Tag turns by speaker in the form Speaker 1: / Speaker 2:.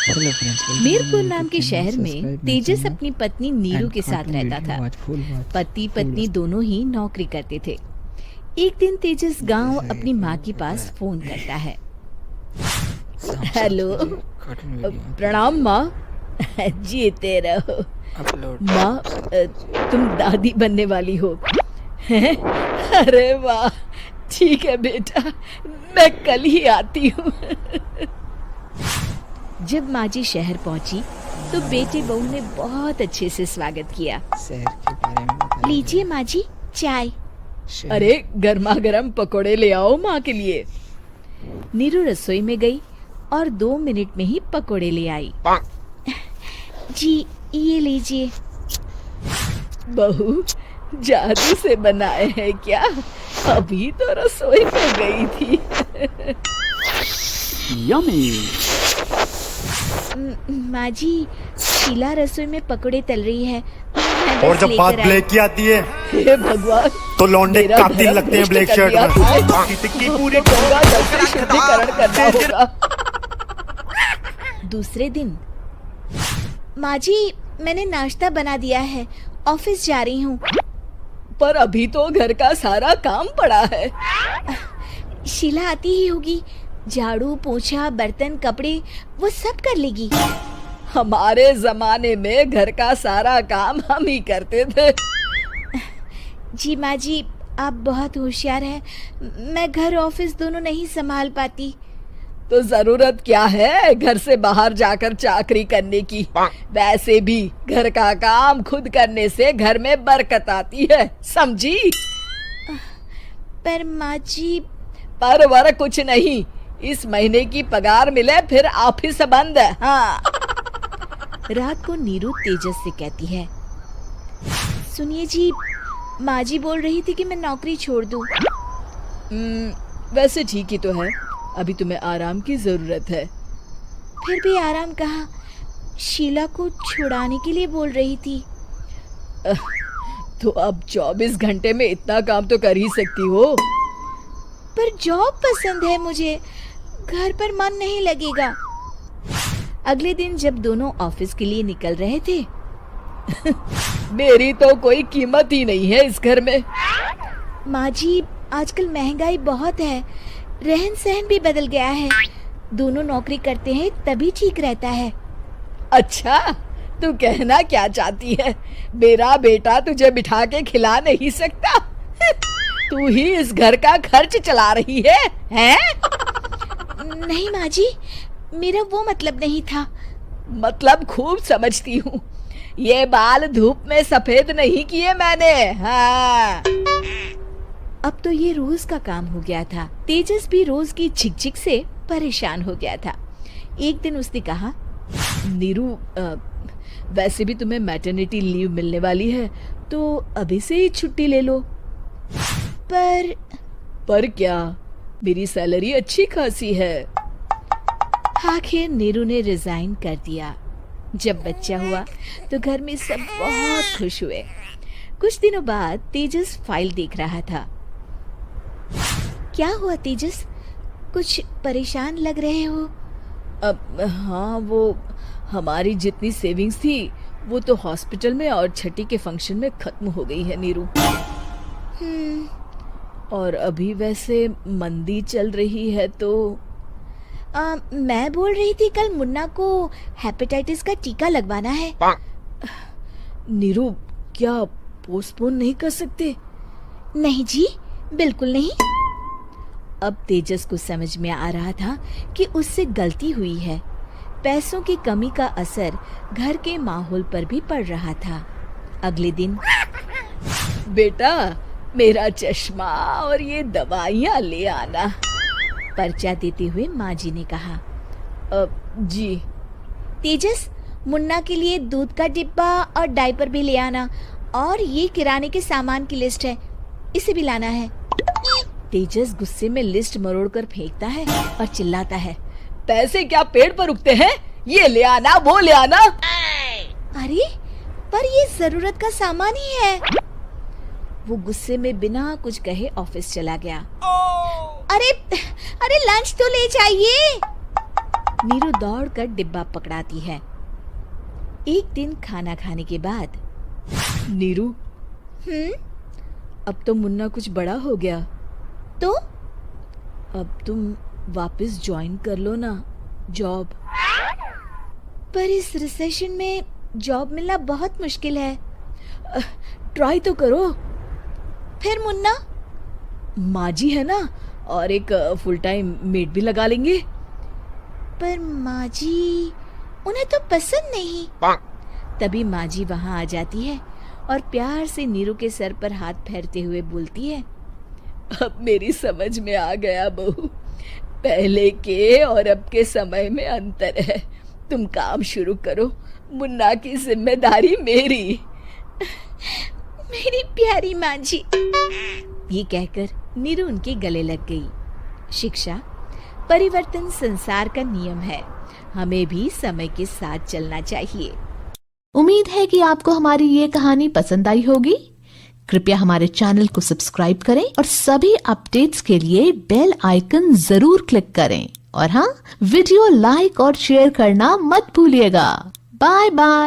Speaker 1: मीरपुर नाम के शहर में तेजस अपनी पत्नी नीरू के साथ रहता था। पति पत्नी दोनों ही नौकरी करते थे। एक दिन तेजस गांव अपनी माँ के पास फोन करता है। हेलो, प्रणाम माँ। जीते रहो माँ, तुम दादी बनने वाली हो। अरे वाह, ठीक है बेटा, मैं कल ही आती हूँ। जब माँ जी शहर पहुंची तो बेटे बहू ने बहुत अच्छे से स्वागत किया। लीजिए माँ जी, चाय। अरे गर्मा गर्म पकोड़े ले आओ माँ के लिए। नीरू रसोई में गई और 2 मिनट में ही पकोड़े ले आई। जी ये लीजिए। बहू जादू से बनाए हैं क्या? अभी तो रसोई में गई थी।
Speaker 2: यम्मी।
Speaker 1: माँ जी, शीला रसोई में पकोड़े तल रही है।
Speaker 3: और जब बात ब्लैक की आती है,
Speaker 1: हे भगवान,
Speaker 3: तो लौंडे कातिल लगते हैं ब्लैक शर्ट में।
Speaker 1: पूरी गंगा जल से शुद्धिकरण करना होगा। दूसरे दिन, माँ जी मैंने नाश्ता बना दिया है, ऑफिस जा रही हूँ। पर अभी तो घर का सारा काम पड़ा है। शीला आती ही होगी, झाड़ू पोछा बर्तन कपड़े वो सब कर लेगी। हमारे जमाने में घर का सारा काम हम ही करते थे। जी माँ जी, आप बहुत होशियार हैं, मैं घर ऑफिस दोनों नहीं संभाल पाती। तो जरूरत क्या है घर से बाहर जाकर चाकरी करने की? वैसे भी घर का काम खुद करने से घर में बरकत आती है, समझी? पर माँ जी, पर वर कुछ नहीं, इस महीने की पगार मिले फिर ऑफिस बंद है। हाँ। रात को नीरू तेजस से कहती है, सुनिए जी, माँ जी बोल रही थी कि मैं नौकरी छोड़ दूं। वैसे ठीक ही तो है, अभी तुम्हें आराम की जरूरत है। फिर भी आराम कहाँ, शीला को छुड़ाने के लिए बोल रही थी। तो अब 24 घंटे में इतना काम तो कर ही सकती हो। पर जॉब पसंद है मुझे, घर पर मन नहीं लगेगा। अगले दिन जब दोनों ऑफिस के लिए निकल रहे थे, मेरी तो कोई कीमत ही नहीं है इस घर में। माँ जी, आजकल महंगाई बहुत है, रहन सहन भी बदल गया है। दोनों नौकरी करते हैं तभी ठीक रहता है। अच्छा, तू कहना क्या चाहती है? मेरा बेटा तुझे बिठा के खिला नहीं सकता? तू ही इस घर का खर्च चला रही है, हैं? नहीं माँ जी, मेरा वो मतलब नहीं था। मतलब खूब समझती हूँ, ये बाल धूप में सफेद नहीं किए मैंने। हाँ। अब तो ये रोज का काम हो गया था। तेजस भी रोज की झिकझिक से परेशान हो गया था। एक दिन उसने कहा, नीरू, वैसे भी तुम्हें मैटरनिटी लीव मिलने वाली है, तो अभी से ही छुट्टी ले लो। पर क्या, मेरी सैलरी अच्छी खासी है। आखिर नीरू ने रिजाइन कर दिया। जब बच्चा हुआ तो घर में सब बहुत खुश हुए। कुछ दिनों बाद तेजस फाइल देख रहा था। क्या हुआ तेजस, कुछ परेशान लग रहे हो? हाँ, वो हमारी जितनी सेविंग्स थी वो तो हॉस्पिटल में और छठी के फंक्शन में खत्म हो गई है नीरू। और अभी वैसे मंदी चल रही है तो मैं बोल रही थी कल मुन्ना को हेपेटाइटिस का टीका लगवाना है। नीरू, क्या पोस्टपोन नहीं कर सकते? नहीं जी, बिल्कुल नहीं। अब तेजस को समझ में आ रहा था कि उससे गलती हुई है। पैसों की कमी का असर घर के माहौल पर भी पड़ रहा था। अगले दिन, बेटा मेरा चश्मा और ये दवाइयाँ ले आना, पर्चा देते हुए माँ जी ने कहा। जी। तेजस, मुन्ना के लिए दूध का डिब्बा और डायपर भी ले आना, और ये किराने के सामान की लिस्ट है, इसे भी लाना है। तेजस गुस्से में लिस्ट मरोड़कर फेंकता है और चिल्लाता है, पैसे क्या पेड़ पर उगते हैं? ये ले आना, वो ले आना। अरे पर ये जरूरत का सामान ही है। वो गुस्से में बिना कुछ कहे ऑफिस चला गया। अरे लंच तो ले जाइए। नीरू दौड़कर डिब्बा पकड़ाती है। एक दिन खाना खाने के बाद, नीरू, अब तो मुन्ना कुछ बड़ा हो गया, तो अब तुम वापस ज्वाइन कर लो ना जॉब। पर इस रिसेशन में जॉब मिलना बहुत मुश्किल है। ट्राई तो करो। फिर मुन्ना, माँ जी है ना, और एक फुल टाइम मेड भी लगा लेंगे। पर माँ जी, उन्हें तो पसंद नहीं। तभी माँ जी वहाँ आ जाती है और प्यार से नीरू के सर पर हाथ फेरते हुए बोलती है, अब मेरी समझ में आ गया बहू, पहले के और अब के समय में अंतर है। तुम काम शुरू करो, मुन्ना की जिम्मेदारी मेरी। मेरी प्यारी माँ जी। ये कहकर नीरू उनके गले लग गई। शिक्षा, परिवर्तन संसार का नियम है, हमें भी समय के साथ चलना चाहिए।
Speaker 2: उम्मीद है कि आपको हमारी ये कहानी पसंद आई होगी। कृपया हमारे चैनल को सब्सक्राइब करें और सभी अपडेट्स के लिए बेल आइकन जरूर क्लिक करें। और हाँ, वीडियो लाइक और शेयर करना मत भूलिएगा। Bye bye.